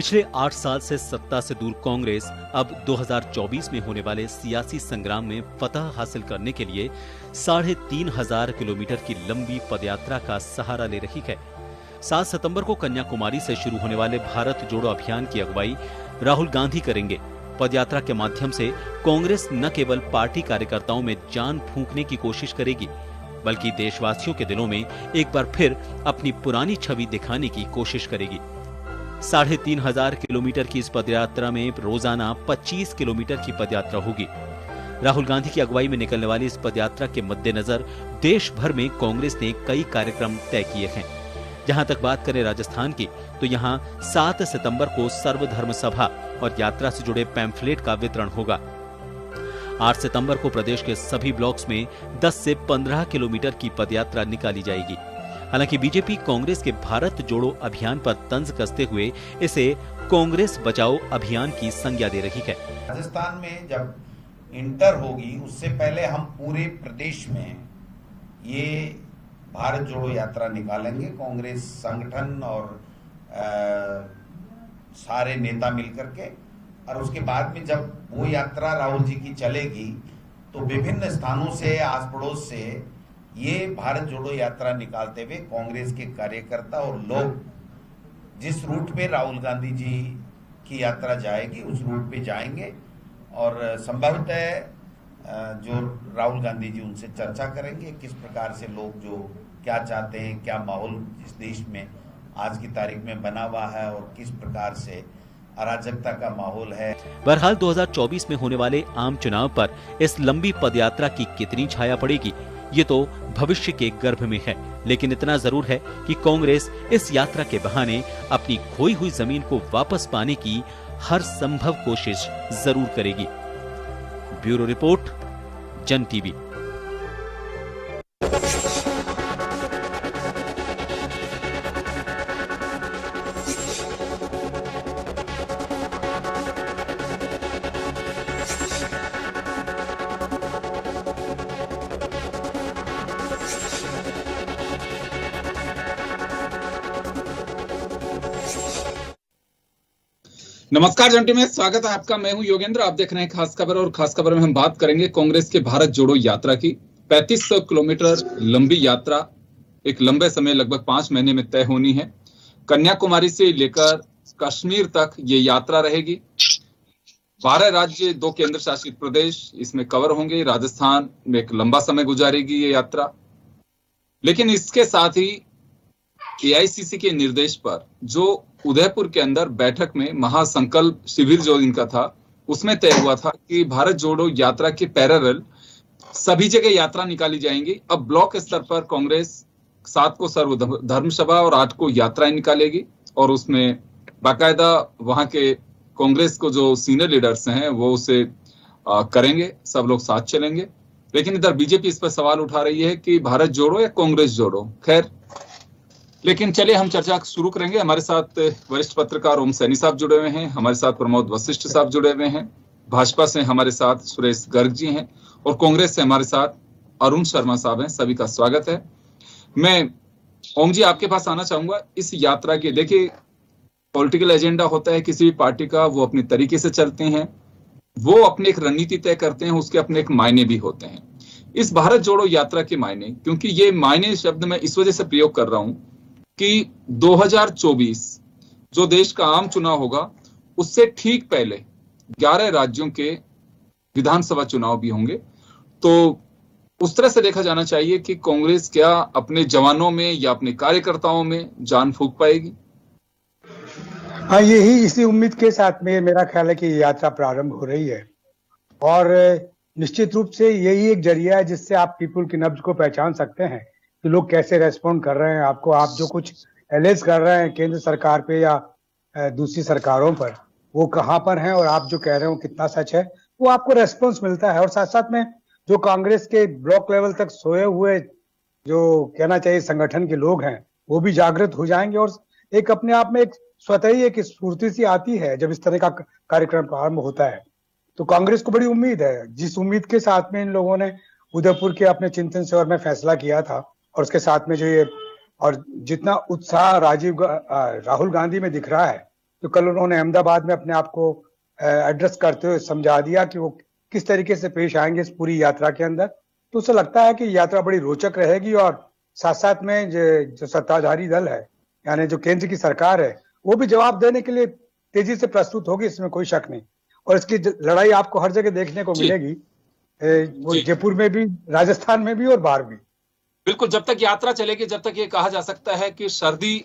पिछले 8 साल से सत्ता से दूर कांग्रेस अब 2024 में होने वाले सियासी संग्राम में फतह हासिल करने के लिए 3,500 किलोमीटर की लंबी पदयात्रा का सहारा ले रही है। 7 सितंबर को कन्याकुमारी से शुरू होने वाले भारत जोड़ो अभियान की अगुवाई राहुल गांधी करेंगे। पदयात्रा के माध्यम से कांग्रेस न केवल पार्टी कार्यकर्ताओं में जान फूंकने की कोशिश करेगी, बल्कि देशवासियों के दिलों में एक बार फिर अपनी पुरानी छवि दिखाने की कोशिश करेगी। 3,500 किलोमीटर की इस पदयात्रा में रोजाना 25 किलोमीटर की पदयात्रा होगी। राहुल गांधी की अगुवाई में निकलने वाली इस पदयात्रा के मद्देनजर देश भर में कांग्रेस ने कई कार्यक्रम तय किए हैं। जहां तक बात करें राजस्थान की, तो यहां 7 सितंबर को सर्वधर्म सभा और यात्रा से जुड़े पैम्फलेट का वितरण होगा। 8 सितंबर को प्रदेश के सभी ब्लॉक्स में 10 से 15 किलोमीटर की पदयात्रा निकाली जाएगी। हालांकि बीजेपी कांग्रेस के भारत जोड़ो अभियान पर तंज कसते हुए इसे कांग्रेस बचाओ अभियान की संज्ञा दे रही है। राजस्थान में जब इंटर होगी उससे पहले हम पूरे प्रदेश में ये भारत जोड़ो यात्रा निकालेंगे। कांग्रेस संगठन और सारे नेता मिलकर के, और उसके बाद में जब वो यात्रा राहुल जी की चलेगी तो विभिन्न स्थानों से, आस पड़ोस से ये भारत जोड़ो यात्रा निकालते हुए कांग्रेस के कार्यकर्ता और लोग जिस रूट पे राहुल गांधी जी की यात्रा जाएगी उस रूट पे जाएंगे और संभवतः जो राहुल गांधी जी उनसे चर्चा करेंगे किस प्रकार से लोग जो क्या चाहते हैं, क्या माहौल इस देश में आज की तारीख में बना हुआ है और किस प्रकार से अराजकता का माहौल है। बहरहाल 2024 में होने वाले आम चुनाव पर इस लंबी पदयात्रा की कितनी छाया पड़ेगी, ये तो भविष्य के गर्भ में है, लेकिन इतना जरूर है कि कांग्रेस इस यात्रा के बहाने अपनी खोई हुई जमीन को वापस पाने की हर संभव कोशिश जरूर करेगी। ब्यूरो रिपोर्ट, जन टीवी। नमस्कार जंटी में स्वागत है आपका। मैं हूं योगेंद्र। आप देख रहे हैं खास खबर, और खास खबर में हम बात करेंगे कांग्रेस के भारत जोड़ो यात्रा की। 3500 किलोमीटर लंबी यात्रा एक लंबे समय, लगभग 5 महीने में तय होनी है। कन्याकुमारी से लेकर कश्मीर तक ये यात्रा रहेगी। 12 राज्य, 2 केंद्र शासित प्रदेश इसमें कवर होंगे। राजस्थान में एक लंबा समय गुजारेगी ये यात्रा। लेकिन इसके साथ ही एआईसीसी के निर्देश पर जो उदयपुर के अंदर बैठक में महासंकल्प शिविर जो इनका था, उसमें तय हुआ था कि भारत जोड़ो यात्रा के पैरेलल सभी जगह यात्रा निकाली जाएंगी। अब ब्लॉक स्तर पर कांग्रेस 7 को सर्वधर्म सभा और 8 को यात्राएं निकालेगी, और उसमें बाकायदा वहां के कांग्रेस को जो सीनियर लीडर्स हैं वो उसे करेंगे, सब लोग साथ चलेंगे। लेकिन इधर बीजेपी इस पर सवाल उठा रही है कि भारत जोड़ो या कांग्रेस जोड़ो। खैर, लेकिन चलिए हम चर्चा शुरू करेंगे। हमारे साथ वरिष्ठ पत्रकार ओम सैनी साहब जुड़े हुए हैं, हमारे साथ प्रमोद वशिष्ठ साहब जुड़े हुए हैं, भाजपा से हमारे साथ सुरेश गर्ग जी हैं, और कांग्रेस से हमारे साथ अरुण शर्मा साहब हैं। सभी का स्वागत है। मैं ओम जी आपके पास आना चाहूंगा। इस यात्रा के, देखिए पॉलिटिकल एजेंडा होता है किसी भी पार्टी का, वो अपने तरीके से चलते हैं, वो अपनी एक रणनीति तय करते हैं, उसके अपने एक मायने भी होते हैं। इस भारत जोड़ो यात्रा के मायने, क्योंकि ये मायने शब्द मैं इस वजह से प्रयोग कर रहा हूं कि 2024 जो देश का आम चुनाव होगा उससे ठीक पहले 11 राज्यों के विधानसभा चुनाव भी होंगे। तो उस तरह से देखा जाना चाहिए कि कांग्रेस क्या अपने जवानों में या अपने कार्यकर्ताओं में जान फूंक पाएगी। हाँ, यही इसी उम्मीद के साथ में मेरा ख्याल है कि यात्रा प्रारंभ हो रही है, और निश्चित रूप से यही एक जरिया है जिससे आप पीपुल की नब्ज को पहचान सकते हैं कि लोग कैसे रेस्पॉन्ड कर रहे हैं आपको। आप जो कुछ एलेज कर रहे हैं केंद्र सरकार पे या दूसरी सरकारों पर, वो कहाँ पर हैं, और आप जो कह रहे हो कितना सच है, वो आपको रेस्पॉन्स मिलता है। और साथ साथ में जो कांग्रेस के ब्लॉक लेवल तक सोए हुए, जो कहना चाहिए संगठन के लोग हैं, वो भी जागृत हो जाएंगे, और एक अपने आप में एक स्वतः ही एक स्फूर्ति सी आती है जब इस तरह का कार्यक्रम प्रारंभ होता है। तो कांग्रेस को बड़ी उम्मीद है। जिस उम्मीद के साथ में इन लोगों ने उदयपुर के अपने चिंतन शहर में फैसला किया था, और उसके साथ में जो ये, और जितना उत्साह राहुल गांधी में दिख रहा है, जो कल उन्होंने अहमदाबाद में अपने आप को एड्रेस करते हुए समझा दिया कि वो किस तरीके से पेश आएंगे इस पूरी यात्रा के अंदर। तो उसे लगता है कि यात्रा बड़ी रोचक रहेगी और साथ साथ में जो सत्ताधारी दल है, यानी जो केंद्र की सरकार है, वो भी जवाब देने के लिए तेजी से प्रस्तुत होगी, इसमें कोई शक नहीं। और इसकी लड़ाई आपको हर जगह देखने को मिलेगी, वो जयपुर में भी, राजस्थान में भी और बाहर भी। बिल्कुल, जब तक यात्रा चलेगी, जब तक ये कहा जा सकता है कि सर्दी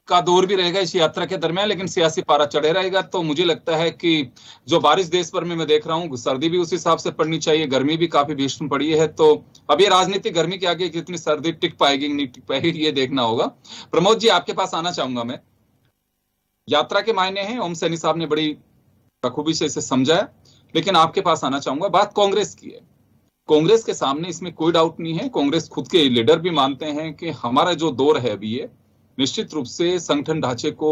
का दौर भी रहेगा इस यात्रा के दरमियान, लेकिन सियासी पारा चढ़े रहेगा। तो मुझे लगता है कि जो बारिश देश भर में मैं देख रहा हूँ, सर्दी भी उस हिसाब से पड़नी चाहिए, गर्मी भी काफी भीषण पड़ी है। तो अब ये राजनीतिक गर्मी के आगे कितनी सर्दी टिक पाएगी नहीं टिक पाएगी, ये देखना होगा। प्रमोद जी, आपके पास आना चाहूंगा मैं। यात्रा के मायने हैं, ओम सैनी साहब ने बड़ी बखूबी से इसे समझाया, लेकिन आपके पास आना चाहूंगा। बात कांग्रेस की है। कांग्रेस के सामने इसमें कोई डाउट नहीं है, कांग्रेस खुद के लीडर भी मानते हैं कि हमारा जो दौर है अभी ये निश्चित रूप से संगठन ढांचे को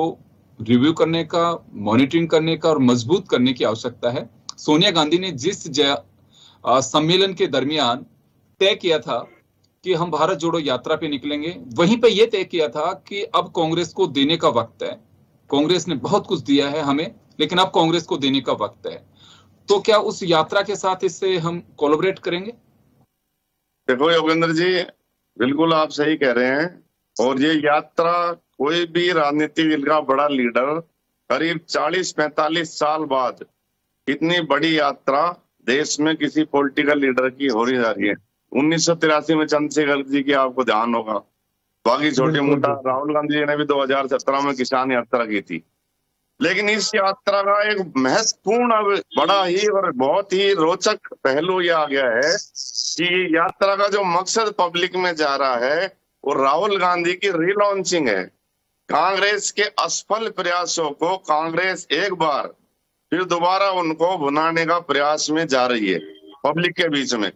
रिव्यू करने का, मॉनिटरिंग करने का और मजबूत करने की आवश्यकता है। सोनिया गांधी ने जिस सम्मेलन के दरमियान तय किया था कि हम भारत जोड़ो यात्रा पे निकलेंगे, वहीं पे यह तय किया था कि अब कांग्रेस को देने का वक्त है। कांग्रेस ने बहुत कुछ दिया है हमें, लेकिन अब कांग्रेस को देने का वक्त है। तो क्या उस यात्रा के साथ इससे हम कोलैबोरेट करेंगे? देखो योगेंद्र जी, बिल्कुल आप सही कह रहे हैं। और ये यात्रा, कोई भी राजनीतिक दल का बड़ा लीडर करीब 40-45 साल बाद इतनी बड़ी यात्रा देश में किसी पॉलिटिकल लीडर की हो रही जा रही है। 1983 में चंद्रशेखर जी की आपको ध्यान होगा, बाकी छोटे मोटा राहुल गांधी जी ने भी 2017 में किसान यात्रा की थी। लेकिन इस यात्रा का एक महत्वपूर्ण, बड़ा ही और बहुत ही रोचक पहलू ये आ गया है कि यात्रा का जो मकसद पब्लिक में जा रहा है वो राहुल गांधी की रीलॉन्चिंग है। कांग्रेस के असफल प्रयासों को कांग्रेस एक बार फिर दोबारा उनको भुनाने का प्रयास में जा रही है पब्लिक के बीच में।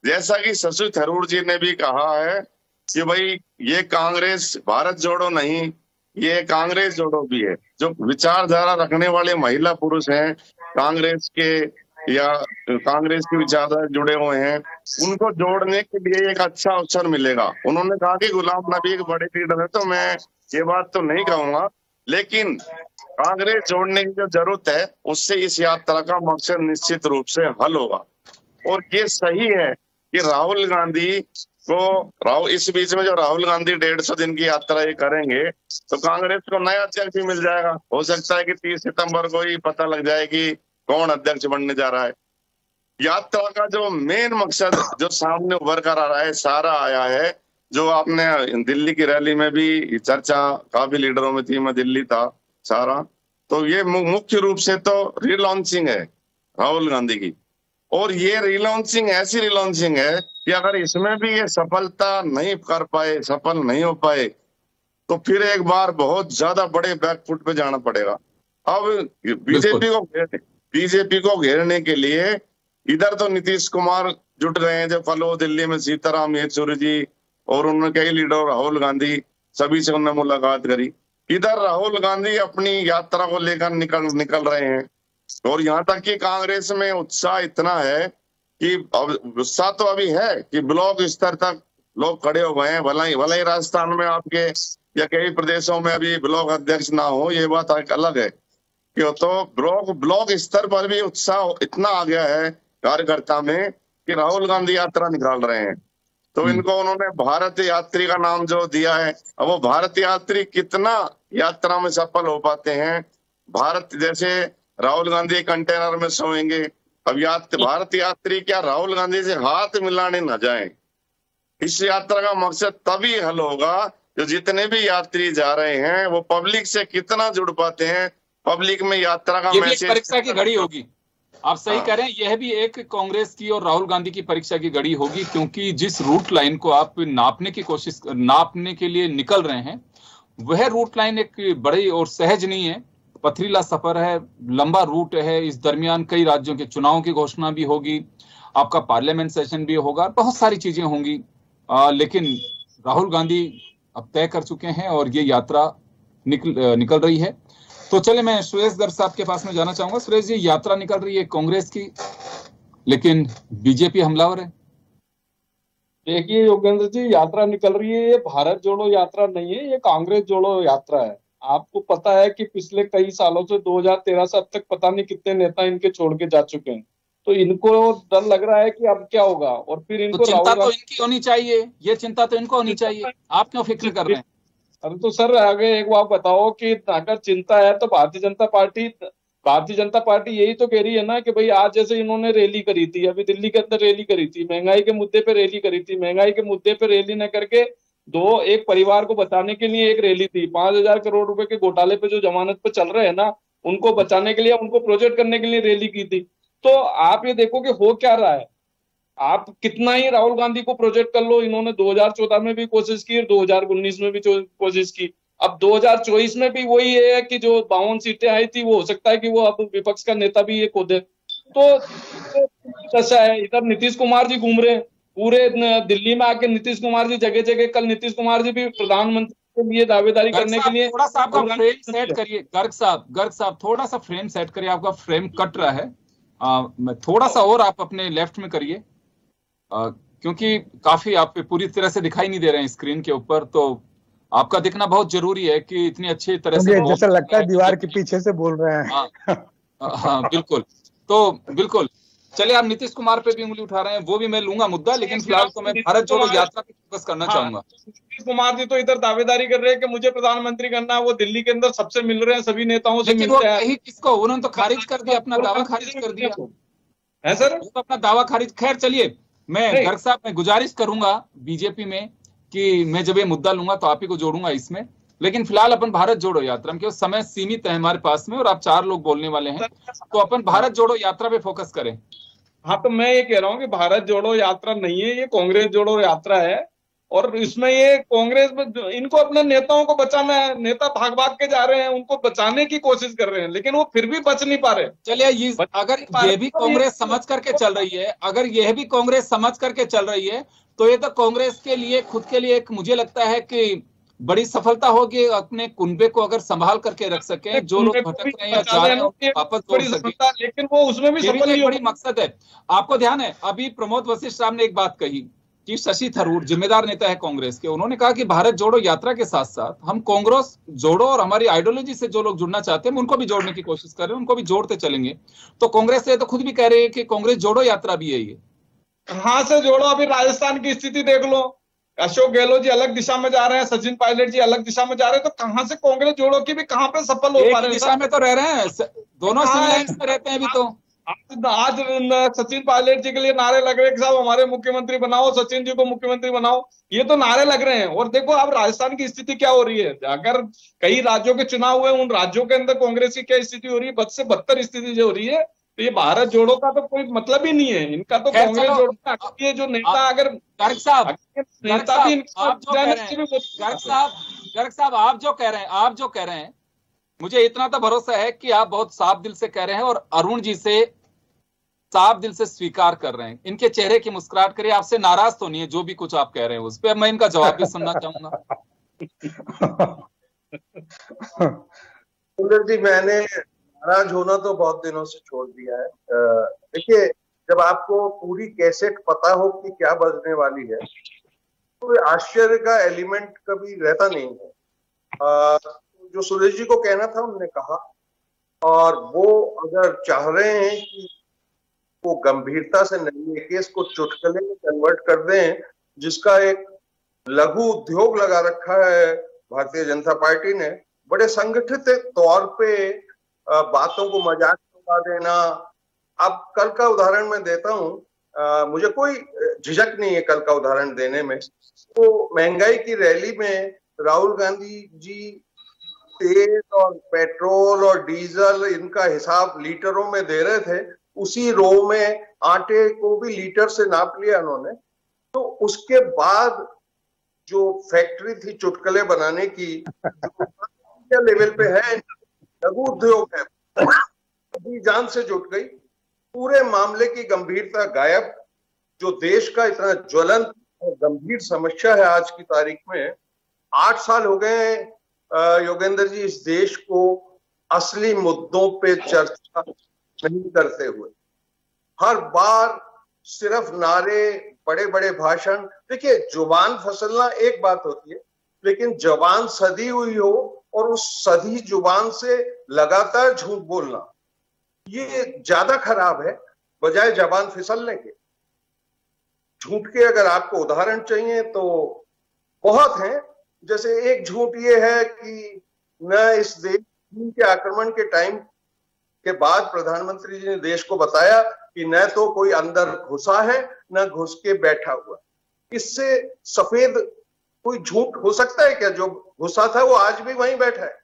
जैसा कि शशि थरूर जी ने भी कहा है कि भाई ये कांग्रेस भारत जोड़ो नहीं, ये कांग्रेस जोड़ो भी है। जो विचारधारा रखने वाले महिला पुरुष हैं कांग्रेस के या कांग्रेस की विचारधारा जुड़े हुए हैं, उनको जोड़ने के लिए एक अच्छा अवसर मिलेगा। उन्होंने कहा कि गुलाम नबी एक बड़े लीडर है, तो मैं ये बात तो नहीं कहूंगा, लेकिन कांग्रेस जोड़ने की जो जरूरत है उससे इस यात्रा का मकसद निश्चित रूप से हल होगा। और ये सही है कि राहुल गांधी को इस बीच में जो राहुल गांधी 150 दिन की यात्रा ये करेंगे तो कांग्रेस को नया अध्यक्ष भी मिल जाएगा। हो सकता है कि 30 सितंबर को ही पता लग जाए कि कौन अध्यक्ष बनने जा रहा है। यात्रा का जो मेन मकसद जो सामने उभर कर आ रहा है, सारा आया है, जो आपने दिल्ली की रैली में भी चर्चा काफी लीडरों में थी, मैं दिल्ली था सारा, तो ये मुख्य रूप से तो रीलॉन्चिंग है राहुल गांधी की। और ये रीलॉन्चिंग ऐसी रीलॉन्चिंग है कि अगर इसमें भी ये सफलता नहीं कर पाए, सफल नहीं हो पाए, तो फिर एक बार बहुत ज्यादा बड़े बैकफुट पे जाना पड़ेगा। अब बीजेपी को घेरने के लिए इधर तो नीतीश कुमार जुट गए हैं, जब कल वो दिल्ली में सीताराम येचुरी जी और उन्होंने कई लीडर, राहुल गांधी, सभी से उन्होंने मुलाकात करी। इधर राहुल गांधी अपनी यात्रा को लेकर निकल रहे हैं। और यहाँ तक कि कांग्रेस में उत्साह इतना है कि उत्साह तो अभी है कि ब्लॉक स्तर तक लोग खड़े हो गए हैं। भला ही राजस्थान में आपके या कई प्रदेशों में अभी ब्लॉक अध्यक्ष ना हो, ये बात अलग है कि तो ब्लॉक स्तर पर भी उत्साह इतना आ गया है कार्यकर्ता में कि राहुल गांधी यात्रा निकाल रहे हैं। तो इनको उन्होंने भारत यात्री का नाम जो दिया है, अब वो भारत यात्री कितना यात्रा में सफल हो पाते हैं। भारत जैसे राहुल गांधी कंटेनर में सोएंगे, अब भारत यात्री क्या राहुल गांधी से हाथ मिलाने न जाएं। इस यात्रा का मकसद तभी हल होगा जो जितने भी यात्री जा रहे हैं वो पब्लिक से कितना जुड़ पाते हैं, पब्लिक में यात्रा का मैसेज। परीक्षा की घड़ी होगी, आप सही कह रहे हैं। यह भी एक कांग्रेस की और राहुल गांधी की परीक्षा की घड़ी होगी, क्योंकि जिस रूट लाइन को आप नापने के लिए निकल रहे हैं, वह रूट लाइन एक बड़ी और सहज नहीं है। पथरीला सफर है, लंबा रूट है, इस दरमियान कई राज्यों के चुनाव की घोषणा भी होगी, आपका पार्लियामेंट सेशन भी होगा, बहुत सारी चीजें होंगी। लेकिन राहुल गांधी अब तय कर चुके हैं और ये यात्रा निकल रही है। तो चले, मैं सुरेश गर्ग साहब के पास में जाना चाहूंगा। सुरेश जी, यात्रा निकल रही है कांग्रेस की, लेकिन बीजेपी हमलावर है। देखिए योगेंद्र जी, यात्रा निकल रही है, ये भारत जोड़ो यात्रा नहीं है, ये कांग्रेस जोड़ो यात्रा है। आपको पता है कि पिछले कई सालों से 2013 से अब तक पता नहीं कितने नेता इनके छोड़ के जा चुके हैं। तो इनको डर लग रहा है कि अब क्या होगा, और फिर इनको तो चिंता राहुल तो इनकी होनी चाहिए, ये चिंता तो इनको होनी चाहिए, आप क्यों फिक्र कर रहे हैं? अरे तो सर आगे एक बात बताओ कि अगर चिंता है तो भारतीय जनता पार्टी यही तो कह रही है ना कि भाई आज जैसे इन्होंने रैली करी थी, अभी दिल्ली के अंदर रैली करी थी, महंगाई के मुद्दे पे रैली करी थी, महंगाई के मुद्दे पे रैली न करके एक परिवार को बचाने के लिए एक रैली थी, 5,000 करोड़ रुपए के घोटाले पे जो जमानत पे चल रहे हैं ना, उनको बचाने के लिए, उनको प्रोजेक्ट करने के लिए रैली की थी। तो आप ये देखो कि हो क्या रहा है। आप कितना ही राहुल गांधी को प्रोजेक्ट कर लो, इन्होंने 2014 में भी कोशिश की और 2019 में भी कोशिश की। अब 2024 में भी वही है कि जो 52 सीटें आई थी, वो हो सकता है कि वो अब विपक्ष का नेता भी ये खो दे। तो दशा है। इधर नीतीश कुमार जी घूम रहे हैं पूरे दिल्ली में आके, नीतीश कुमार जी जगह जगह, कल नीतीश कुमार जी भी प्रधानमंत्री के लिए दावेदारी करने के लिए। थोड़ा सा आपका फ्रेम सेट करिए गर्ग साहब थोड़ा सा फ्रेम सेट करिए, आपका फ्रेम कट रहा है। थोड़ा सा और आप अपने लेफ्ट में करिए, क्योंकि काफी आप पूरी तरह से दिखाई नहीं दे रहे हैं स्क्रीन के ऊपर, तो आपका दिखना बहुत जरूरी है कि इतनी अच्छी तरह से। जैसा लगता है दीवार के पीछे से बोल रहे हैं। हाँ बिल्कुल, तो बिल्कुल चलिए, आप नीतीश कुमार पे भी उंगली उठा रहे हैं, वो भी मैं लूंगा मुद्दा, लेकिन फिलहाल तो मैं भारत जोड़ो यात्रा पे फोकस करना चाहूंगा। नीतीश कुमार जी तो इधर दावेदारी कर रहे हैं कि मुझे प्रधानमंत्री करना है, वो दिल्ली के अंदर सबसे मिल रहे हैं, सभी नेताओं से मिलते हैं। यही किसको, उन्होंने तो खारिज कर दिया, अपना दावा खारिज कर दिया है सर, अपना दावा खारिज। खैर चलिए, मैं गर्ग साहब मैं गुजारिश करूंगा बीजेपी में कि मैं जब ये मुद्दा लूंगा तो आप ही को जोड़ूंगा इसमें, लेकिन फिलहाल अपन भारत जोड़ो यात्रा में, क्योंकि समय सीमित है हमारे पास में और आप 4 लोग बोलने वाले हैं, तो अपन भारत जोड़ो यात्रा पे फोकस करें। हाँ, तो मैं ये कह रहा हूँ कि भारत जोड़ो यात्रा नहीं है, ये कांग्रेस जोड़ो यात्रा है। और इसमें ये कांग्रेस में इनको अपने नेताओं को बचाना है, नेता भाग भाग के जा रहे हैं, उनको बचाने की कोशिश कर रहे हैं, लेकिन वो फिर भी बच नहीं पा रहे। चलिए, अगर ये भी कांग्रेस समझ करके चल रही है, अगर यह भी कांग्रेस समझ करके चल रही है, तो ये तो कांग्रेस के लिए, खुद के लिए एक, मुझे लगता है कि बड़ी सफलता होगी, अपने कुनबे को अगर संभाल करके रख सके, जो लोग भटक रहे हैं या जा रहे हैं वापस जोड़ सके, लेकिन वो उसमें भी सफल नहीं, बड़ी मकसद है। आपको ध्यान है, अभी प्रमोद वशिष्ठ साहब ने एक बात कही कि शशि थरूर जिम्मेदार नेता है कांग्रेस के, उन्होंने कहा कि भारत जोड़ो यात्रा के साथ साथ हम कांग्रेस जोड़ो और हमारी आइडियोलॉजी से जो लोग जुड़ना चाहते हैं उनको भी जोड़ने की कोशिश कर रहे हैं, उनको भी जोड़ते चलेंगे। तो कांग्रेस से तो खुद भी कह रहे हैं कि कांग्रेस जोड़ो यात्रा भी है ये। कहां से जोड़ो, अभी राजस्थान की स्थिति देख लो, अशोक गहलोत जी अलग दिशा में जा रहे हैं, सचिन पायलट जी अलग दिशा में जा रहे हैं, तो कहां से कांग्रेस जोड़ो की भी कहां पे सफल हो पा रहे हैं? दिशा में तो रह रहे हैं, दोनों सिविलाइंस में रहते हैं अभी तो। आज सचिन पायलट जी के लिए नारे लग रहे हैं कि साहब हमारे मुख्यमंत्री बनाओ, सचिन जी को मुख्यमंत्री बनाओ, ये तो नारे लग रहे हैं। और देखो अब राजस्थान की स्थिति क्या हो रही है, अगर कई राज्यों के चुनाव हुए, उन राज्यों के अंदर कांग्रेस की क्या स्थिति हो रही है, बद से बदतर स्थिति जो हो रही है। तो ये भारत जोड़ो का तो कोई मतलब ही नहीं है इनका, तो कांग्रेस जोड़ो का ये जो नेता, अगर गर्ग साहब आप जो कह रहे हैं, मुझे इतना तो भरोसा है कि आप बहुत साफ दिल से कह रहे हैं और अरुण जी से साफ दिल से स्वीकार कर रहे हैं। इनके चेहरे की मुस्कुराहट करिए, आपसे नाराज तो नहीं है जो भी कुछ आप कह रहे हैं उस पर, मैं इनका जवाब भी सुनना चाहूंगा। सुंदर जी, मैंने नाराज होना तो बहुत दिनों से छोड़ दिया है। देखिए, जब आपको पूरी कैसेट पता हो कि क्या बजने वाली है, तो आश्चर्य का एलिमेंट कभी रहता नहीं है। जो सुरेश जी को कहना था उन्होंने कहा, और वो अगर चाह रहे हैं कि वो गंभीरता से नहीं, केस को चुटकुले में कन्वर्ट कर दें, जिसका एक लघु उद्योग लगा रखा है भारतीय जनता पार्टी ने, बड़े संगठित तौर पे बातों को मजाक बना देना। अब कल का उदाहरण मैं देता हूं, मुझे कोई झिझक नहीं है कल का उदाहरण देने में। तो महंगाई की रैली में राहुल गांधी जी तेल और पेट्रोल और डीजल इनका हिसाब लीटरों में दे रहे थे, उसी रो में आटे को भी लीटर से नाप लिया उन्होंने। तो उसके बाद जो फैक्ट्री थी चुटकुले बनाने की, जो लेवल पे है, लघु उद्योग है, अभी जान से जुट गई, पूरे मामले की गंभीरता गायब। जो देश का इतना ज्वलंत और गंभीर समस्या है आज की तारीख में, 8 साल हो गए योगेंद्र जी इस देश को असली मुद्दों पे चर्चा नहीं करते हुए। हर बार सिर्फ नारे, बड़े बड़े भाषण। देखिए, जुबान फसलना एक बात होती है, लेकिन जबान सदी हुई हो और उस सधी जुबान से लगातार झूठ बोलना, ये ज्यादा खराब है बजाय जबान फिसलने के। झूठ के अगर आपको उदाहरण चाहिए तो बहुत हैं। जैसे एक झूठ ये है कि न इस देश के आक्रमण के टाइम के बाद प्रधानमंत्री जी ने देश को बताया कि न तो कोई अंदर घुसा है न घुस के बैठा हुआ। इससे सफेद कोई झूठ हो सकता है क्या? जो घुसा था वो आज भी वहीं बैठा है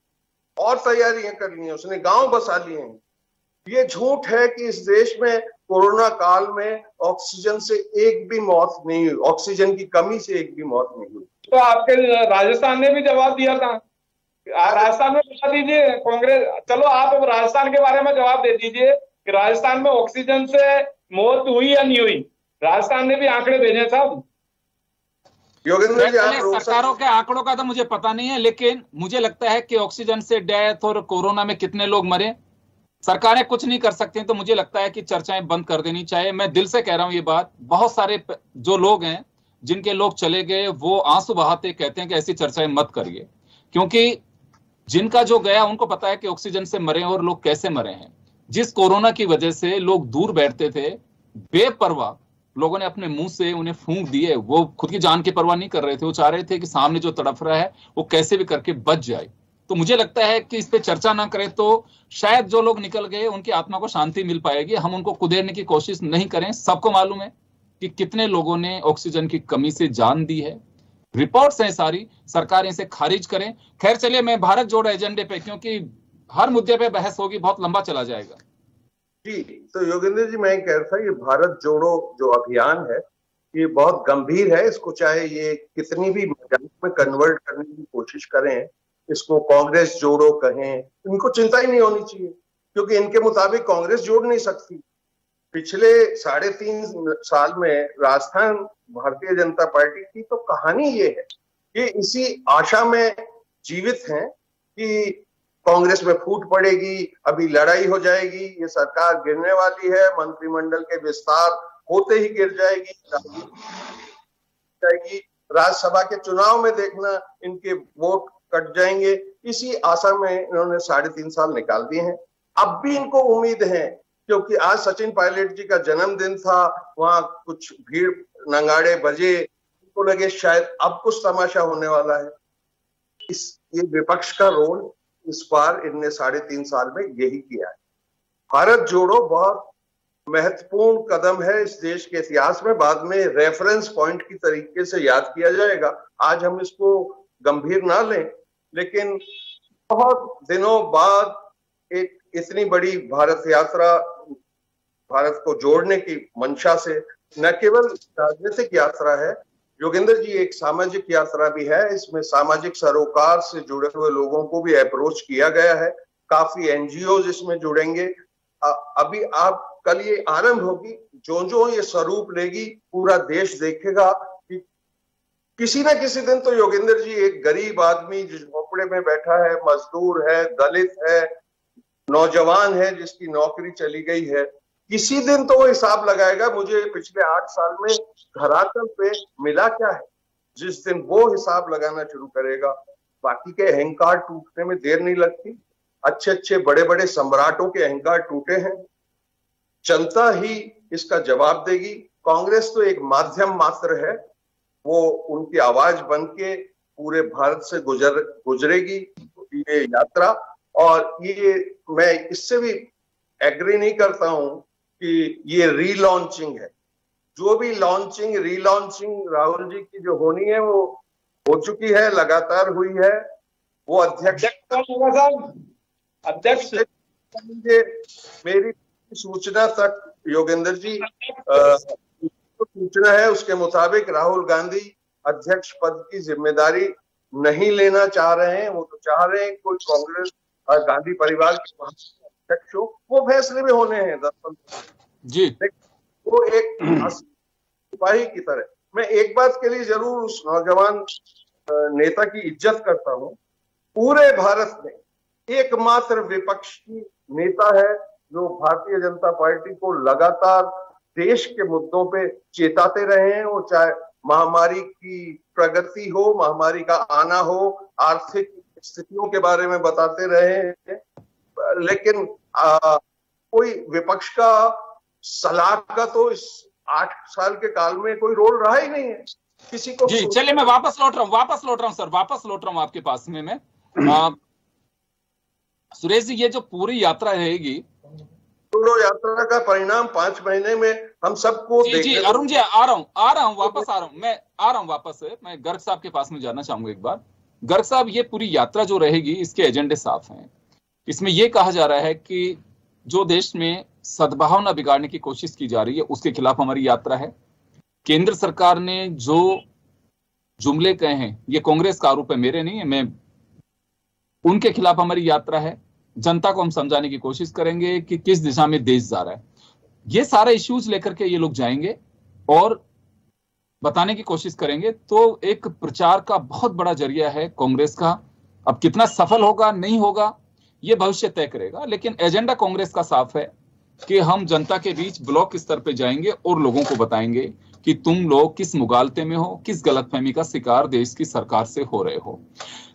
और तैयारियां कर ली हैं, उसने गांव बसा लिए हैं। ये झूठ है कि इस देश में कोरोना काल में ऑक्सीजन से एक भी मौत नहीं हुई, ऑक्सीजन की कमी से एक भी मौत नहीं हुई। तो आपके राजस्थान ने भी जवाब दिया था, राजस्थान में बता दीजिए कांग्रेस। चलो आप अब राजस्थान के बारे में जवाब दे दीजिए कि राजस्थान में ऑक्सीजन से मौत हुई या नहीं हुई। राजस्थान ने भी आंकड़े भेजे साहब। योगेंद्र जी, सरकारों के आंकड़ों का तो मुझे पता नहीं है, लेकिन मुझे लगता है कि ऑक्सीजन से डेथ और कोरोना में कितने लोग मरे सरकारें कुछ नहीं कर सकती, तो मुझे लगता है कि चर्चाएं बंद कर देनी चाहिए। मैं दिल से कह रहा हूं ये बात। बहुत सारे जो लोग हैं जिनके लोग चले गए वो आंसू बहाते कहते हैं कि ऐसी चर्चाएं मत करिए, क्योंकि जिनका जो गया उनको पता है कि ऑक्सीजन से मरे और लोग कैसे मरे हैं। जिस कोरोना की वजह से लोग दूर बैठते थे, बेपरवाह लोगों ने अपने मुंह से उन्हें फूंक दिए। वो खुद की जान की परवाह नहीं कर रहे थे, वो चाह रहे थे कि सामने जो तड़फ रहा है वो कैसे भी करके बच जाए। तो मुझे लगता है कि इस पे चर्चा ना करें तो शायद जो लोग निकल गए उनकी आत्मा को शांति मिल पाएगी। हम उनको कुदेरने की कोशिश नहीं करें। सबको मालूम है कि कितने लोगों ने ऑक्सीजन की कमी से जान दी है। रिपोर्ट्स हैं सारी, सरकार इसे खारिज करें। खैर चलिए, मैं भारत जोड़ो एजेंडे पे, क्योंकि हर मुद्दे पे बहस होगी, बहुत लंबा चला जाएगा। जी, तो योगेंद्र जी, मैं कह रहा था ये भारत जोड़ो जो अभियान है ये बहुत गंभीर है। इसको चाहे ये कितनी भी मजाक में कन्वर्ट करने की कोशिश करें, इसको कांग्रेस जोड़ो कहें, इनको चिंता ही नहीं होनी चाहिए, क्योंकि इनके मुताबिक कांग्रेस जोड़ नहीं सकती। पिछले 3.5 साल में राजस्थान भारतीय जनता पार्टी की तो कहानी ये है कि इसी आशा में जीवित हैं कि कांग्रेस में फूट पड़ेगी, अभी लड़ाई हो जाएगी, ये सरकार गिरने वाली है, मंत्रिमंडल के विस्तार होते ही गिर जाएगी, राज्यसभा के चुनाव में देखना इनके वोट कट जाएंगे। इसी आशा में इन्होंने 3.5 साल निकाल दिए हैं। अब भी इनको उम्मीद है, क्योंकि आज सचिन पायलट जी का जन्मदिन था, वहां कुछ भीड़ नंगाड़े बजे, इनको लगे शायद अब कुछ तमाशा होने वाला है। ये विपक्ष का रोल इस बार इनने 3.5 साल में यही किया है। भारत जोड़ो बहुत महत्वपूर्ण कदम है इस देश के इतिहास में, बाद में रेफरेंस पॉइंट की तरीके से याद किया जाएगा। आज हम इसको गंभीर ना लें, लेकिन बहुत दिनों बाद एक इतनी बड़ी भारत यात्रा, भारत को जोड़ने की मंशा से, न केवल राजनीतिक यात्रा है योगेंद्र जी, एक सामाजिक यात्रा भी है। इसमें सामाजिक सरोकार से जुड़े हुए लोगों को भी अप्रोच किया गया है। काफी एनजीओ इसमें जुड़ेंगे। अभी आप कल ये आरंभ होगी, जो ये स्वरूप लेगी पूरा देश देखेगा कि किसी न किसी दिन तो योगेंद्र जी एक गरीब आदमी जिस झोपड़े में बैठा है, मजदूर है, दलित है, नौजवान है जिसकी नौकरी चली गई है, किसी दिन तो वो हिसाब लगाएगा मुझे पिछले 8 साल में धरातल पे मिला क्या है। जिस दिन वो हिसाब लगाना शुरू करेगा, बाकी के अहंकार टूटने में देर नहीं लगती। अच्छे बड़े बड़े सम्राटों के अहंकार टूटे हैं, जनता ही इसका जवाब देगी। कांग्रेस तो एक माध्यम मात्र है, वो उनकी आवाज बन के पूरे भारत से गुजरेगी ये यात्रा। और ये मैं इससे भी एग्री नहीं करता हूं कि ये रीलॉन्चिंग है। जो भी लॉन्चिंग रीलॉन्चिंग राहुल जी की जो होनी है वो हो चुकी है, लगातार हुई है। वो अध्यक्ष मेरी सूचना तक योगेंद्र जी सूचना है, उसके मुताबिक राहुल गांधी अध्यक्ष पद की जिम्मेदारी नहीं लेना चाह रहे हैं। वो तो चाह रहे हैं कोई कांग्रेस और गांधी परिवार के अध्यक्ष हो, वो फैसले भी होने हैं 10-15 जी। वो एक सिपाही की तरह। मैं एक बात के लिए जरूर उस नौजवान नेता की इज्जत करता हूं, पूरे भारत में एकमात्र विपक्षी नेता है जो भारतीय जनता पार्टी को लगातार देश के मुद्दों पे चेताते रहे हैं। वो चाहे महामारी की प्रगति हो, महामारी का आना हो, आर्थिक स्थितियों के बारे में बताते रहे हैं, लेकिन कोई विपक्ष का सलाह का तो इस 8 साल के काल में कोई रोल रहा ही नहीं है किसी को। जी चलिए, मैं वापस लौट रहा हूं सर, वापस लौट रहा हूं आपके पास में मैं। सुरेश जी, ये जो पूरी यात्रा रहेगी, जोड़ो यात्रा का परिणाम 5 महीने में हम सबको जी अरुण जी, आ रहा हूं वापस वापस मैं गर्ग साहब के पास में जाना चाहूंगा एक बार। गर्ग साहब, ये पूरी यात्रा जो रहेगी, इसके एजेंडे साफ हैं। इसमें यह कहा जा रहा है कि जो देश में सद्भावना बिगाड़ने की कोशिश की जा रही है, उसके खिलाफ हमारी यात्रा है। केंद्र सरकार ने जो जुमले कहे हैं, ये कांग्रेस का आरोप है, मेरे नहीं है, मैं उनके खिलाफ हमारी यात्रा है। जनता को हम समझाने की कोशिश करेंगे कि किस दिशा में देश जा रहा है। ये सारे इश्यूज लेकर के ये लोग जाएंगे और बताने की कोशिश करेंगे। तो एक प्रचार का बहुत बड़ा जरिया है कांग्रेस का। अब कितना सफल होगा नहीं होगा ये भविष्य तय करेगा, लेकिन एजेंडा कांग्रेस का साफ है कि हम जनता के बीच ब्लॉक स्तर पे जाएंगे और लोगों को बताएंगे कि तुम लोग किस मुगालते में हो, किस गलतफहमी का शिकार देश की सरकार से हो रहे हो।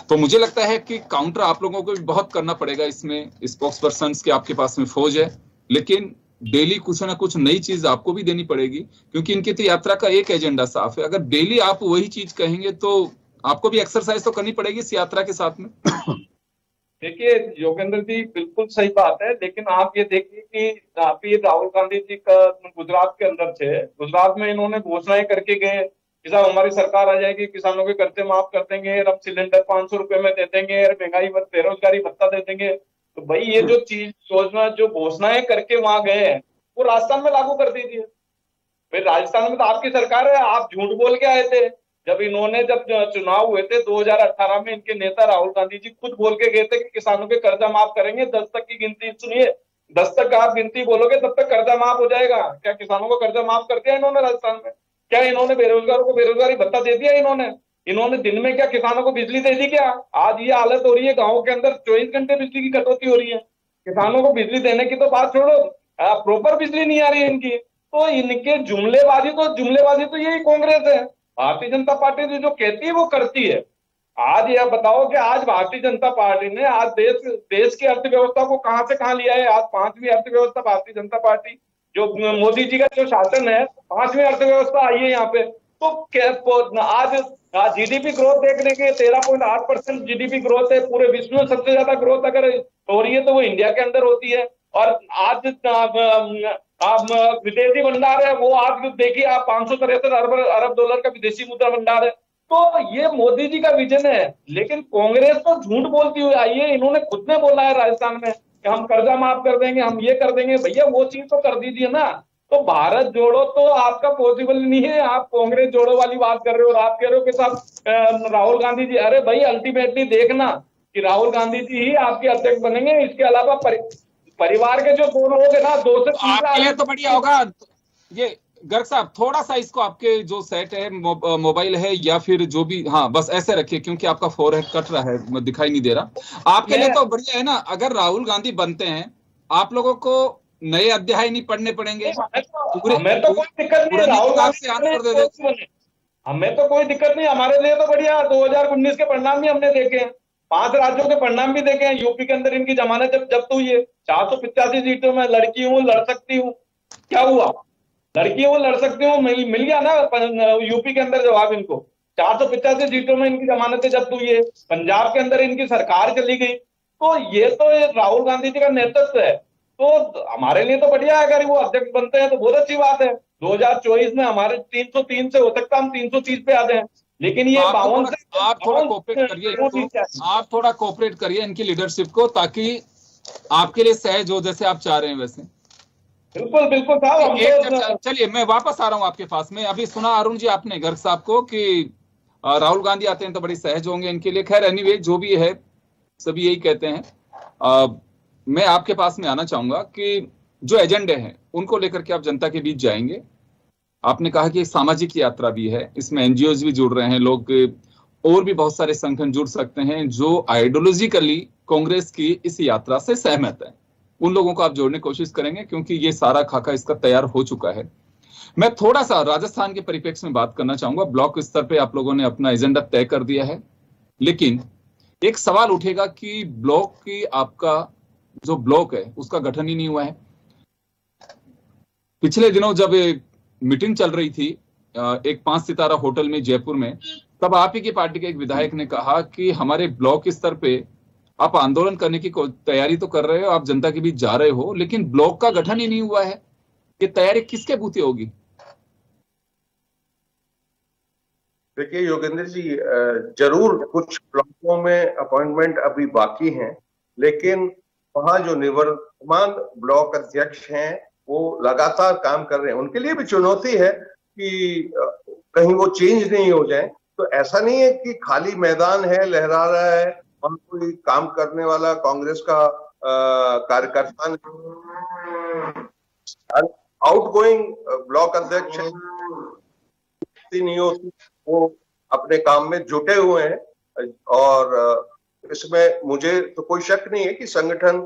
तो मुझे लगता है कि काउंटर आप लोगों को भी बहुत करना पड़ेगा इसमें। स्पोक्स पर्सन के आपके पास में फौज है, लेकिन डेली कुछ ना कुछ नई चीज आपको भी देनी पड़ेगी, क्योंकि इनकी तो यात्रा का एक एजेंडा साफ है। अगर डेली आप वही चीज कहेंगे तो आपको भी एक्सरसाइज तो करनी पड़ेगी इस यात्रा के साथ में। देखिए योगेंद्र जी, बिल्कुल सही बात है, लेकिन आप ये देखिए कि अभी राहुल गांधी जी का गुजरात के अंदर थे, गुजरात में इन्होंने घोषणाएं करके गए कि साहब हमारी सरकार आ जाएगी, किसानों के कर्जे माफ कर देंगे, अब सिलेंडर 500 रुपए में दे देंगे, महंगाई बेरोजगारी भत्ता दे देंगे। तो भाई ये जो चीज योजना जो घोषणाएं करके वहां गए हैं, वो राजस्थान में लागू कर दीजिए। भाई राजस्थान में तो आपकी सरकार है, आप झूठ बोल के आए थे। जब चुनाव हुए थे 2018 में, इनके नेता राहुल गांधी जी खुद बोल के गए थे कि किसानों के कर्जा माफ करेंगे। 10 तक की गिनती सुनिए, 10 तक आप गिनती बोलोगे तब तक कर्जा माफ हो जाएगा। क्या किसानों को कर्जा माफ कर दिया इन्होंने राजस्थान में? क्या इन्होंने बेरोजगारों को बेरोजगारी भत्ता दे दिया? इन्होंने दिन में क्या किसानों को बिजली दे दी? क्या आज ये हालत हो रही है गाँव के अंदर, 24 घंटे बिजली की कटौती हो रही है। किसानों को बिजली देने की तो बात छोड़ो, प्रॉपर बिजली नहीं आ रही है इनकी। तो इनके जुमलेबाजी तो यही कांग्रेस है। भारतीय जनता पार्टी जो कहती है वो करती है। आज यह बताओ कि आज भारतीय जनता पार्टी ने आज देश की अर्थव्यवस्था को कहां से कहां लिया है। आज 5वीं अर्थव्यवस्था भारतीय जनता पार्टी, जो मोदी जी का जो शासन है, 5वीं अर्थव्यवस्था आई है यहाँ पे। तो आज जीडीपी ग्रोथ देखने के 13.8% जीडीपी ग्रोथ है। पूरे विश्व में सबसे ज्यादा ग्रोथ अगर हो रही है तो वो इंडिया के अंदर होती है। और आज विदेशी भंडार है, वो आज देखिए आप 563 अरब डॉलर का विदेशी मुद्रा भंडार है। तो ये मोदी जी का विजन है। लेकिन कांग्रेस तो झूठ बोलती हुई आई है। इन्होंने खुद ने बोला है राजस्थान में कि हम कर्जा माफ कर देंगे, हम ये कर देंगे। भैया वो चीज तो कर दीजिए ना। तो भारत जोड़ो तो आपका पॉसिबल नहीं है, आप कांग्रेस जोड़ो वाली बात कर रहे हो। और आप कह रहे हो कि साहब राहुल गांधी जी, अरे भाई अल्टीमेटली देखना कि राहुल गांधी जी ही आपके अध्यक्ष बनेंगे। इसके अलावा परिवार के जो 2 लोग है ना, 2 से 3 आपके लिए तो बढ़िया होगा। ये गर्ग साहब, थोड़ा सा इसको आपके जो सेट है मोबाइल है या फिर जो भी, हाँ बस ऐसे रखिए, क्योंकि आपका फोरहेड कट रहा है, दिखाई नहीं दे रहा। आपके लिए तो बढ़िया है ना, अगर राहुल गांधी बनते हैं आप लोगों को नए अध्याय नहीं पढ़ने पड़ेंगे। हमें तो कोई दिक्कत नहीं, राहुल गांधी हमें तो कोई दिक्कत नहीं, हमारे लिए तो बढ़िया। 2019 के परिणाम भी हमने देखे हैं, 5 राज्यों के परिणाम भी देखे हैं। यूपी के अंदर इनकी जमानत जब्त हुई है, 485 सीटों में लड़की हूँ, लड़ सकती हूँ। क्या हुआ? लड़की हूँ, लड़ सकती हूँ, मिल गया ना यूपी के अंदर जवाब इनको। 485 सीटों में इनकी जमानतें जब्त हुई है। पंजाब के अंदर इनकी सरकार चली गई। तो ये तो राहुल गांधी जी का नेतृत्व है। तो हमारे लिए तो बढ़िया है, अगर वो अध्यक्ष बनते हैं तो बहुत अच्छी बात है। 2024 में हमारे 303 से हो सकता हम 330 पे आ जाए, लेकिन ये 52 से आप थोड़ा कोऑपरेट करिए इनकी लीडरशिप को, ताकि आपके लिए सहज हो जैसे आप चाह रहे हैं वैसे। बिल्कुल साहब। चलिए मैं वापस आ रहा हूं आपके पास में। अभी सुना अरुण जी आपने गर्ग साहब को कि राहुल गांधी आते हैं तो बड़ी सहज होंगे इनके लिए। खैर एनीवे जो भी है सभी यही कहते हैं। मैं आपके पास में आना चाहूंगा कि जो एजेंडे हैं उनको लेकर के आप जनता के बीच जाएंगे। आपने कहा कि सामाजिक यात्रा भी है, इसमें एनजीओज भी जुड़ रहे हैं, लोग और भी बहुत सारे संगठन जुड़ सकते हैं जो आइडियोलॉजिकली कांग्रेस की इस यात्रा से सहमत है। उन लोगों को आप जोड़ने की कोशिश करेंगे, क्योंकि ये सारा खाका इसका तैयार हो चुका है। मैं थोड़ा सा राजस्थान के परिप्रेक्ष्य में बात करना चाहूंगा। ब्लॉक स्तर पे आप लोगों ने अपना एजेंडा तय कर दिया है, लेकिन एक सवाल उठेगा कि ब्लॉक की आपका जो ब्लॉक है उसका गठन ही नहीं हुआ है। पिछले दिनों जब मीटिंग चल रही थी एक 5 सितारा होटल में जयपुर में, तब आप ही की पार्टी के एक विधायक ने कहा कि हमारे ब्लॉक स्तर पे आप आंदोलन करने की तैयारी तो कर रहे हो, आप जनता के बीच जा रहे हो, लेकिन ब्लॉक का गठन ही नहीं हुआ है। ये तैयारी किसके बूते होगी? देखिए योगेंद्र जी, जरूर कुछ ब्लॉकों में अपॉइंटमेंट अभी बाकी हैं, लेकिन वहां जो निवर्तमान ब्लॉक अध्यक्ष हैं वो लगातार काम कर रहे हैं। उनके लिए भी चुनौती है कि कहीं वो चेंज नहीं हो जाए। तो ऐसा नहीं है कि खाली मैदान है, लहरा रहा है, वहां कोई काम करने वाला कांग्रेस का कार्यकर्ता आउटगोइंग ब्लॉक अध्यक्ष नहीं होती, वो अपने काम में जुटे हुए हैं। और इसमें मुझे तो कोई शक नहीं है कि संगठन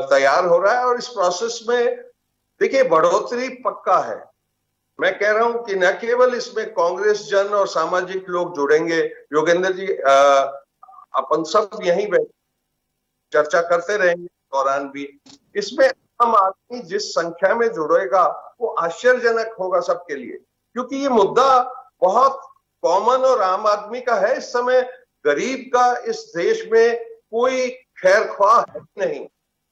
तैयार हो रहा है। और इस प्रोसेस में देखिए बढ़ोतरी पक्का है। मैं कह रहा हूं कि न केवल इसमें कांग्रेस जन और सामाजिक लोग जुड़ेंगे, योगेंद्र जी अपन सब यहीं बैठ चर्चा करते रहेंगे दौरान भी। इसमें आम आदमी जिस संख्या में जुड़ेगा वो आश्चर्यजनक होगा सबके लिए, क्योंकि ये मुद्दा बहुत कॉमन और आम आदमी का है। इस समय गरीब का इस देश में कोई खैर ख्वाह है नहीं।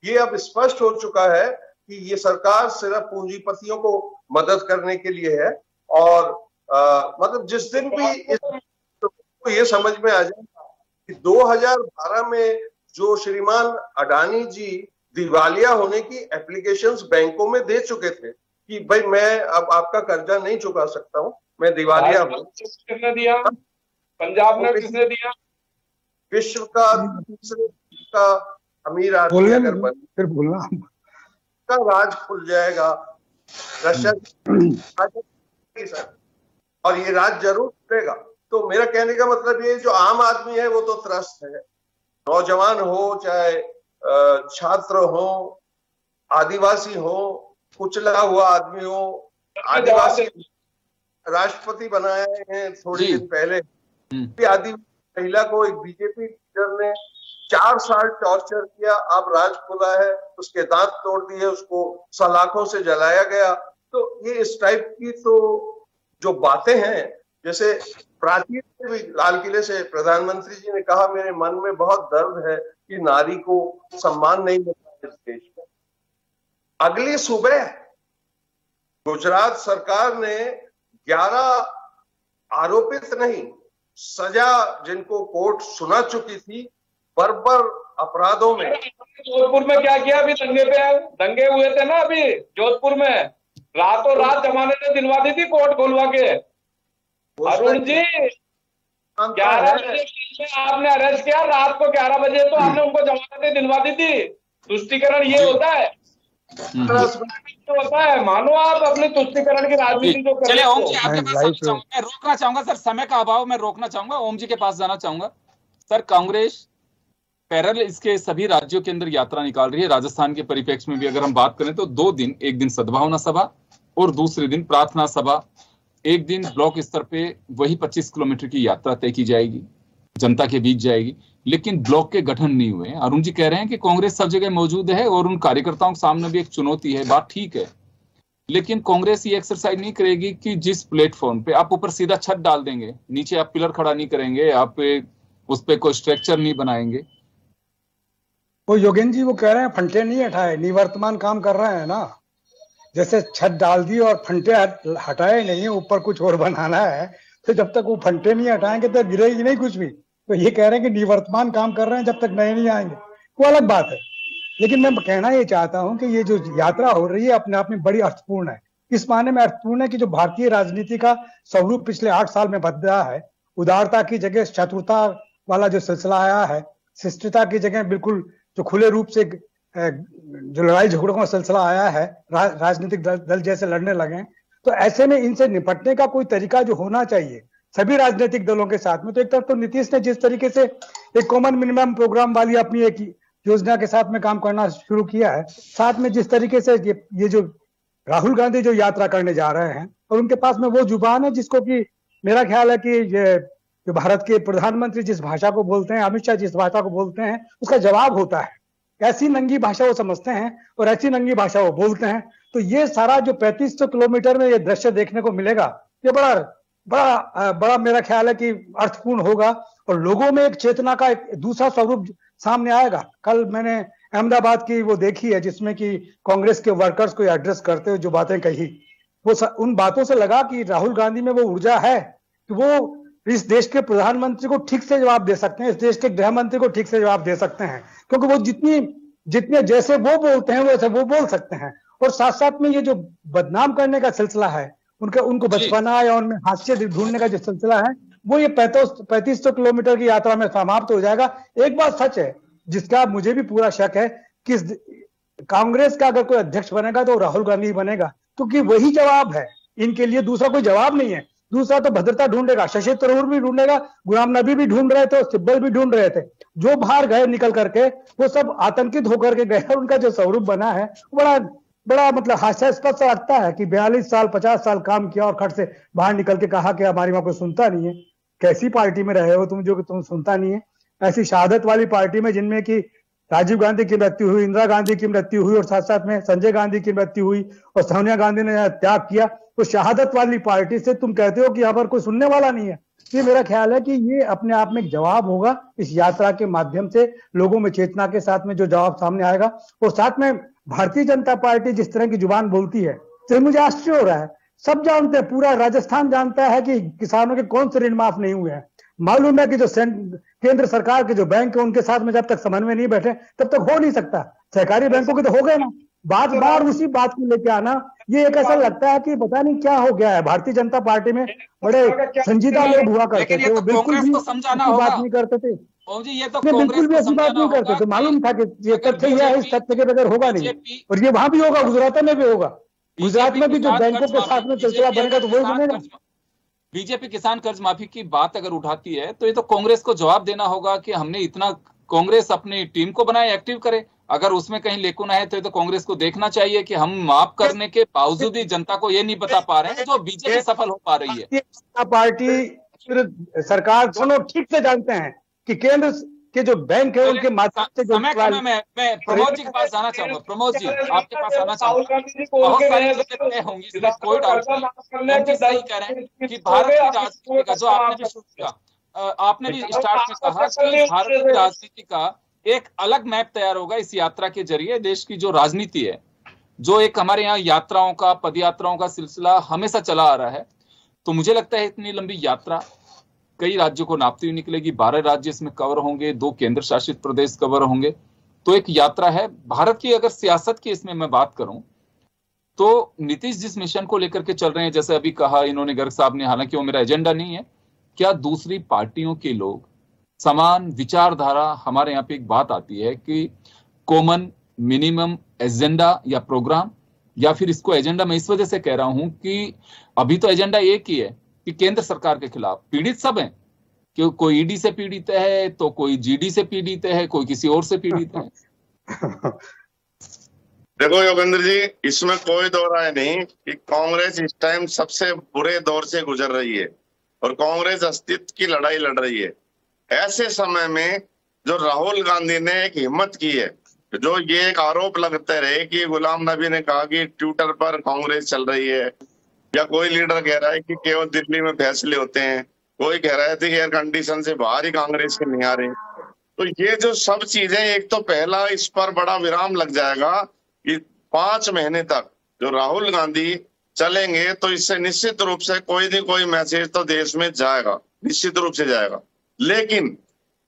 ये अब स्पष्ट हो चुका है कि ये सरकार सिर्फ पूंजीपतियों को मदद करने के लिए है। और मतलब जिस दिन भी तो ये समझ में आ जाएगा कि 2012 में जो श्रीमान अडानी जी दिवालिया होने की एप्लीकेशंस बैंकों में दे चुके थे कि भाई मैं अब आपका कर्जा नहीं चुका सकता हूं, मैं दिवालिया हूं। किसने दिया? पंजाब में किसने दिया? विश्व का दूसरे का अमीर आदमी अगर बने फिर बोलना का राज खुल जाएगा रशिया और ये राज जरूर खुलेगा। तो मेरा कहने का मतलब ये, जो आम आदमी है वो तो त्रस्त है, नौजवान हो चाहे छात्र हो, आदिवासी हो, कुचला हुआ आदमी हो। आदिवासी राष्ट्रपति बनाए हैं थोड़े दिन पहले। आदिवासी महिला को एक बीजेपी लीडर ने 4 साल टॉर्चर किया, अब राज खुला है, उसके दांत तोड़ दिए, उसको सलाखों से जलाया गया। तो ये इस टाइप की तो जो बातें हैं, जैसे प्राचीन में भी लाल किले से प्रधानमंत्री जी ने कहा मेरे मन में बहुत दर्द है कि नारी को सम्मान नहीं मिलता इस देश में। अगली सुबह गुजरात सरकार ने 11 आरोपित नहीं, सजा जिनको कोर्ट सुना चुकी थी बर्बर अपराधों में। जोधपुर में क्या किया? अभी दंगे हुए थे ना अभी जोधपुर में, रातों रात जमानत दिलवा दी थी कोर्ट खोलवा के। अरुण जी 11 बजे आपने अरेस्ट किया, रात को 11 बजे तो आपने उनको जमानतें दिलवा दी थी। तुष्टीकरण ये होता है, होता है। मानो आप अपने तुष्टीकरण की राजनीति जो चले ओम जी आपके पास आना चाहूंगा, मैं रोकना चाहूंगा सर, समय का अभाव में रोकना चाहूंगा, ओम जी के पास जाना चाहूंगा। सर कांग्रेस पैरेलल इसके सभी राज्यों के अंदर यात्रा निकाल रही है। राजस्थान के परिप्रेक्ष्य में भी अगर हम बात करें तो 2 दिन, एक दिन सद्भावना सभा और दूसरे दिन प्रार्थना सभा, एक दिन ब्लॉक स्तर पे वही 25 किलोमीटर की यात्रा तय की जाएगी, जनता के बीच जाएगी। लेकिन ब्लॉक के गठन नहीं हुए। अरुण जी कह रहे हैं कि कांग्रेस सब जगह मौजूद है और उन कार्यकर्ताओं के सामने भी एक चुनौती है, बात ठीक है, लेकिन कांग्रेस ये एक्सरसाइज नहीं करेगी कि जिस प्लेटफॉर्म पे आप ऊपर सीधा छत डाल देंगे, नीचे आप पिलर खड़ा नहीं करेंगे, आप उस पर कोई स्ट्रक्चर नहीं बनाएंगे। वो योगेंद्र जी वो कह रहे हैं फंटे नहीं हटाए, निवर्तमान काम कर रहे हैं ना। जैसे छत डाल दी और फंटे हटाए नहीं, ऊपर कुछ और बनाना है, तो जब तक वो फंटे नहीं हटाएंगे तो गिरेगी नहीं कुछ भी। तो ये कह रहे हैं कि निवर्तमान काम कर रहे हैं, जब तक नए नहीं आएंगे वो अलग बात है। लेकिन मैं कहना ये चाहता हूं कि ये जो यात्रा हो रही है अपने आप में बड़ी अर्थपूर्ण है। इस मायने में अर्थपूर्ण है कि जो भारतीय राजनीति का स्वरूप पिछले 8 साल में बदला है, उदारता की जगह शत्रुता वाला जो सिलसिला आया है, शिष्टता की जगह बिल्कुल जो खुले रूप से जो लड़ाई झगड़ों का सिलसिला आया है, राजनीतिक दल जैसे लड़ने लगे। तो ऐसे में इनसे निपटने का कोई तरीका जो होना चाहिए सभी राजनीतिक दलों के साथ में। तो एक तरफ तो नीतीश ने जिस तरीके से एक कॉमन मिनिमम प्रोग्राम वाली अपनी एक योजना के साथ में काम करना शुरू किया है, साथ में जिस तरीके से ये जो राहुल गांधी जो यात्रा करने जा रहे हैं और उनके पास में वो जुबान है जिसको कि मेरा ख्याल है कि ये कि भारत के प्रधानमंत्री जिस भाषा को बोलते हैं, अमित शाह जिस भाषा को बोलते हैं, उसका जवाब होता है। ऐसी नंगी भाषा वो समझते हैं और ऐसी नंगी भाषा वो बोलते हैं। तो ये सारा जो 3500 किलोमीटर में ये दृश्य देखने को मिलेगा, ये बड़ा बड़ा बड़ा मेरा ख्याल है कि अर्थपूर्ण होगा और लोगों में एक चेतना का एक दूसरा स्वरूप सामने आएगा। कल मैंने अहमदाबाद की वो देखी है जिसमें कि कांग्रेस के वर्कर्स को एड्रेस करते हुए जो बातें कही, वो उन बातों से लगा कि राहुल गांधी में वो ऊर्जा है कि वो इस देश के प्रधानमंत्री को ठीक से जवाब दे सकते हैं, इस देश के गृह मंत्री को ठीक से जवाब दे सकते हैं, क्योंकि वो जितने जैसे वो बोलते हैं वैसे वो बोल सकते हैं। और साथ साथ में ये जो बदनाम करने का सिलसिला है, उनको बचपना या उनमें हास्य ढूंढने का जो सिलसिला है, वो ये 3500 किलोमीटर की यात्रा में समाप्त हो जाएगा। एक बात सच है जिसका मुझे भी पूरा शक है कि कांग्रेस का अगर कोई अध्यक्ष बनेगा तो राहुल गांधी बनेगा, क्योंकि वही जवाब है इनके लिए, दूसरा कोई जवाब नहीं है। दूसरा तो भद्रता ढूंढेगा, शशि थरूर भी ढूंढेगा, गुलाम नबी भी ढूंढ रहे थे, सिब्बल भी ढूंढ रहे थे। जो बाहर गए निकल करके वो सब आतंकित होकर के गए। उनका जो स्वरूप बना है बड़ा बड़ा मतलब हास्यास्पद लगता है कि 42 साल 50 साल काम किया और खट से बाहर निकल के कहा कि हमारी वहां कोई सुनता नहीं है। कैसी पार्टी में रहे हो तुम जो कि तुम सुनता नहीं है? ऐसी शहादत वाली पार्टी में जिनमें कि राजीव गांधी की मृत्यु हुई, इंदिरा गांधी की मृत्यु हुई और साथ साथ में संजय गांधी की मृत्यु हुई और सोनिया गांधी ने त्याग किया, तो शहादत वाली पार्टी से तुम कहते हो कि यहाँ पर कोई सुनने वाला नहीं है। ये मेरा ख्याल है कि ये अपने आप में एक जवाब होगा इस यात्रा के माध्यम से, लोगों में चेतना के साथ में जो जवाब सामने आएगा। और साथ में भारतीय जनता पार्टी जिस तरह की जुबान बोलती है, तो मुझे आश्चर्य हो रहा है। सब जानते हैं, पूरा राजस्थान जानता है कि किसानों के कौन से ऋण माफ नहीं हुए हैं। मालूम है कि जो केंद्र सरकार के जो बैंक है उनके साथ में जब तक समन्वय नहीं बैठे तब तक हो नहीं सकता। सहकारी बैंकों के तो हो गए ना, बार बार उसी बात को लेके आना, ये एक ऐसा लगता है कि पता नहीं क्या हो गया है। भारतीय जनता पार्टी में बड़े संजीदा लोग हुआ करते थे, वो बिल्कुल भी बात नहीं करते थे, बिल्कुल भी ऐसी बात नहीं करते थे। मालूम था कि ये तथ्य है, इस तथ्य के बगैर होगा नहीं। और ये वहां भी होगा, गुजरात में भी होगा। गुजरात में भी जो बैंकों के साथ में सिलसिला बनेगा तो वही बनेगा। बीजेपी किसान कर्ज माफी की बात अगर उठाती है तो ये तो कांग्रेस को जवाब देना होगा कि हमने इतना, कांग्रेस अपनी टीम को बनाए, एक्टिव करे। अगर उसमें कहीं लेकुन है तो कांग्रेस को देखना चाहिए कि हम माफ करने के बावजूद भी जनता को ये नहीं बता पा रहे हैं जो बीजेपी सफल हो पा रही है। पार्टी सरकार दोनों ठीक से जानते हैं कि केंद्र के जो बैंक है उनके माध्यम से जो मैं प्रमोद जी के पास आना चाहूंगा। प्रमोद जी आपके पास आना चाहूंगा। बहुत सारी चीजें तय होंगी, इसमें कोई डाउट नहीं। सही कह रहे हैं कि भारत की राजनीति का, जो आपने भी शुरू किया, आपने भी स्टार्ट में कहा कि भारत की राजनीति का एक अलग मैप तैयार होगा इस यात्रा के जरिए। देश की जो राजनीति है, जो एक हमारे यहाँ यात्राओं का, पद यात्राओं का सिलसिला हमेशा चला आ रहा है, तो मुझे लगता है इतनी लंबी यात्रा कई राज्यों को नापती हुई निकलेगी। 12 राज्य इसमें कवर होंगे, 2 केंद्र शासित प्रदेश कवर होंगे। तो एक यात्रा है भारत की। अगर सियासत की इसमें मैं बात करूं तो नीतीश जिस मिशन को लेकर के चल रहे हैं, जैसे अभी कहा इन्होंने, गर्ग साहब ने, हालांकि वो मेरा एजेंडा नहीं है, क्या दूसरी पार्टियों के लोग समान विचारधारा, हमारे यहाँ पे एक बात आती है कि कॉमन मिनिमम एजेंडा या प्रोग्राम, या फिर इसको एजेंडा मैं इस वजह से कह रहा हूं कि अभी तो एजेंडा एक ही है कि केंद्र सरकार के खिलाफ पीड़ित सब हैं, कि कोई ईडी से पीड़ित है तो कोई जीडी से पीड़ित है, कोई किसी और से पीड़ित है। देखो योगेंद्र जी, इसमें कोई दो राय नहीं कि कांग्रेस इस टाइम सबसे बुरे दौर से गुजर रही है और कांग्रेस अस्तित्व की लड़ाई लड़ रही है। ऐसे समय में जो राहुल गांधी ने एक हिम्मत की है, जो ये एक आरोप लगते रहे कि गुलाम नबी ने कहा कि ट्विटर पर कांग्रेस चल रही है, या कोई लीडर कह रहा है कि केवल दिल्ली में फैसले होते हैं, कोई कह रहा है कि एयर कंडीशन से बाहर ही कांग्रेस के नहीं आ रहे। तो ये जो सब चीजें, एक तो पहला इस पर बड़ा विराम लग जाएगा कि 5 महीने तक जो राहुल गांधी चलेंगे तो इससे निश्चित रूप से कोई नहीं कोई मैसेज तो देश में जाएगा, निश्चित रूप से जाएगा। लेकिन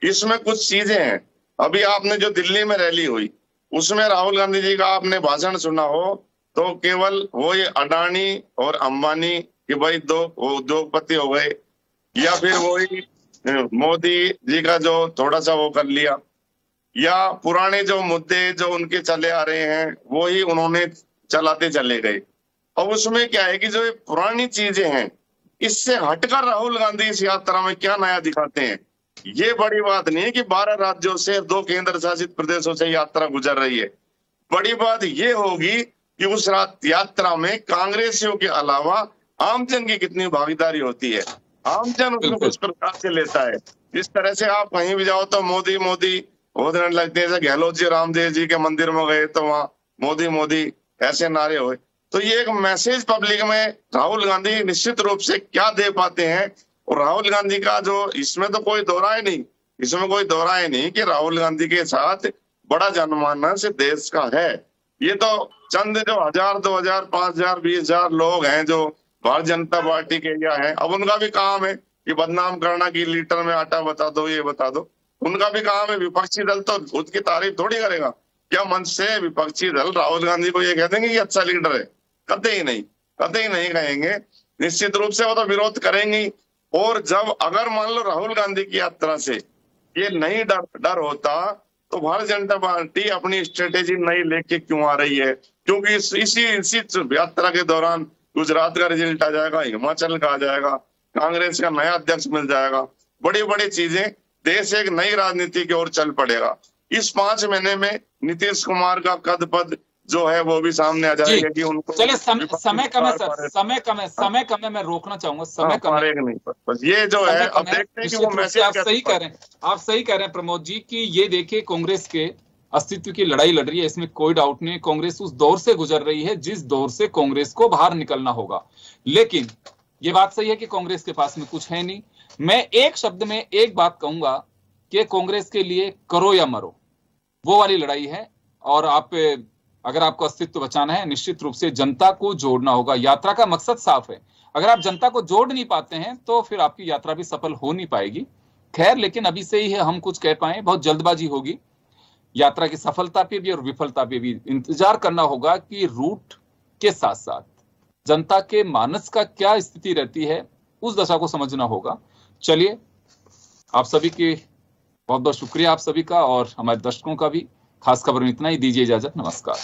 इसमें कुछ चीजें हैं। अभी आपने जो दिल्ली में रैली हुई उसमें राहुल गांधी जी का आपने भाषण सुना हो तो केवल वो ये अडानी और अंबानी कि भाई 2 उद्योगपति हो गए, या फिर वही मोदी जी का जो थोड़ा सा वो कर लिया, या पुराने जो मुद्दे जो उनके चले आ रहे हैं वो ही उन्होंने चलाते चले गए। अब उसमें क्या है कि जो ये पुरानी चीजें हैं, इससे हटकर राहुल गांधी इस यात्रा में क्या नया दिखाते हैं। ये बड़ी बात नहीं है कि 12 राज्यों से 2 केंद्र शासित प्रदेशों से यात्रा गुजर रही है। बड़ी बात ये होगी कि उस यात्रा में कांग्रेसियों के अलावा आम जन की कितनी भागीदारी होती है। आमजन उसको बिल्कुल। किस प्रकार से लेता है। इस तरह से आप कहीं भी जाओ तो मोदी मोदी होने लगते हैं। जैसे गहलोत जी रामदेव जी के मंदिर में गए तो वहां मोदी मोदी ऐसे नारे हुए। तो ये एक मैसेज पब्लिक में राहुल गांधी निश्चित रूप से क्या दे पाते हैं। और राहुल गांधी का जो इसमें तो कोई दोहराए नहीं, इसमें कोई दोहराए नहीं कि राहुल गांधी के साथ बड़ा जनमानस देश का है। ये तो चंद जो 1000, 2000, 5000, 20000 लोग हैं जो भारतीय जनता पार्टी के या हैं, अब उनका भी काम है कि बदनाम करना कि लीटर में आटा बता दो, ये बता दो। उनका भी काम है। विपक्षी दल तो उसकी तारीफ थोड़ी करेगा। क्या मंच से विपक्षी दल राहुल गांधी को ये कह देंगे कि अच्छा लीडर है? कतई ही नहीं, कतई नहीं कहेंगे। निश्चित रूप से वो तो विरोध करेंगे। और जब अगर मान लो राहुल गांधी की यात्रा से ये नहीं डर होता तो भारतीय जनता पार्टी अपनी स्ट्रेटेजी नई लेके क्यों आ रही है? क्योंकि इसी यात्रा के दौरान गुजरात का रिजल्ट आ जाएगा, हिमाचल का आ जाएगा, कांग्रेस का नया अध्यक्ष मिल जाएगा, बड़ी बड़ी चीजें, देश एक नई राजनीति की ओर चल पड़ेगा। इस 5 महीने में नीतीश कुमार का कद पद जो है वो भी सामने आ जाएगा कि उनको। चलिए समय कम है सर, समय कम है, मैं रोकना चाहूंगा, समय कम है। नहीं, बस ये जो है अब देखते हैं कि वो मैसेज। आप सही कह रहे हैं प्रमोद जी कि ये देखिए कांग्रेस के अस्तित्व की लड़ाई लड़ रही है, इसमें कोई डाउट नहीं। कांग्रेस उस दौर से गुजर रही है जिस दौर से कांग्रेस को बाहर निकलना होगा। लेकिन ये बात सही है कि कांग्रेस के पास में कुछ है नहीं। मैं एक शब्द में एक बात कहूंगा कि कांग्रेस के लिए करो या मरो, वो वाली लड़ाई है। और अगर आपको अस्तित्व बचाना है, निश्चित रूप से जनता को जोड़ना होगा। यात्रा का मकसद साफ है। अगर आप जनता को जोड़ नहीं पाते हैं तो फिर आपकी यात्रा भी सफल हो नहीं पाएगी। खैर, लेकिन अभी से ही हम कुछ कह पाए, बहुत जल्दबाजी होगी। यात्रा की सफलता पे भी और विफलता पे भी इंतजार करना होगा कि रूट के साथ साथ जनता के मानस का क्या स्थिति रहती है, उस दशा को समझना होगा। चलिए, आप सभी की बहुत बहुत शुक्रिया, आप सभी का और हमारे दर्शकों का भी। खास खबर में इतना ही, दीजिए इजाजत, नमस्कार।